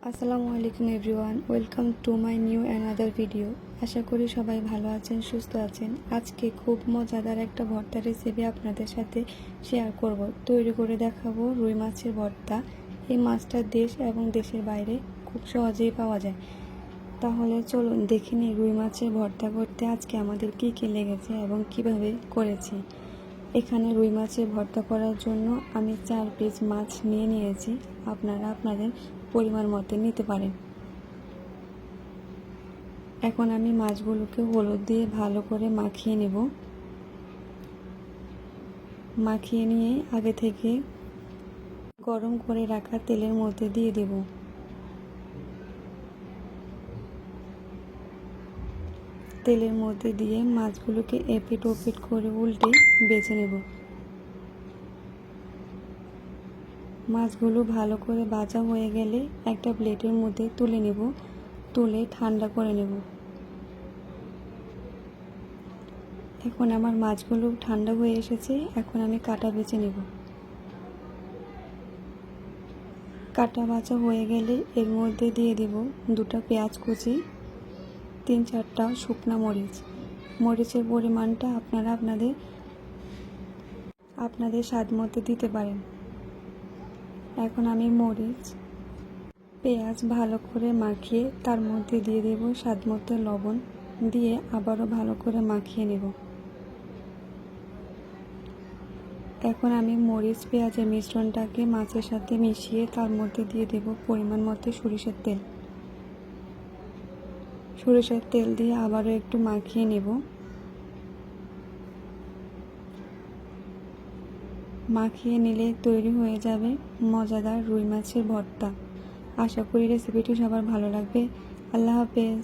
আসসালামু আলাইকুম everyone, welcome to my new another video. আশা করি সবাই ভালো আছেন, সুস্থ আছেন। আজকে খুব মজাদার একটা ভর্তা রেসিপি আপনাদের সাথে শেয়ার করব। তৈরি করে দেখাবো রুই মাছের ভর্তা। এই মাছটা দেশ এবং দেশের বাইরে খুব সহজেই পাওয়া যায়। তাহলে চলুন দেখে নিই রুই মাছের ভর্তা করতে আজকে আমাদের কী কী লেগেছে এবং কিভাবে করেছি। এখানে রুই মাছের ভর্তা করার জন্য আমি 4 পিস মাছ নিয়েছি। আপনারা আপনাদের পরিমাণ মতো নিতে পারেন। এখন আমি মাছগুলোকে হলুদ দিয়ে ভালো করে মাখিয়ে নেব। মাখিয়ে নিয়ে আগে থেকে গরম করে রাখা তেলের মধ্যে দিয়ে দেব। তেলের মধ্যে দিয়ে মাছগুলোকে এপিট ওপিট করে উল্টে বেছে নেব। মাছগুলো ভালো করে ভাজা হয়ে গেলে একটা প্লেটের মধ্যে তুলে নেব, তুলে ঠান্ডা করে নেব। এখন আমার মাছগুলো ঠান্ডা হয়ে এসেছে। এখন আমি কাটা বেছে নেব। কাটা বাছা হয়ে গেলে এর মধ্যে দিয়ে দেব 2টা পেঁয়াজ কুচি, 3-4টা শুকনা মরিচ। মরিচের পরিমাণটা আপনারা আপনাদের স্বাদ মতো দিতে পারেন। এখন আমি মরিচ পেঁয়াজ ভালো করে মাখিয়ে তার মধ্যে দিয়ে দেব স্বাদ মতো লবণ, দিয়ে আবারও ভালো করে মাখিয়ে নেব। এখন আমি মরিচ পেঁয়াজের মিশ্রণটাকে মাছের সাথে মিশিয়ে তার মধ্যে দিয়ে দেব পরিমাণ মতো সরিষার তেল। সরিষার তেল দিয়ে আবারও একটু মাখিয়ে নেব। মাখিয়ে নিলে তৈরি হয়ে যাবে মজাদার রুই মাছের ভর্তা। আশা করি রেসিপিটি সবার ভালো লাগবে। আল্লাহ হাফেজ।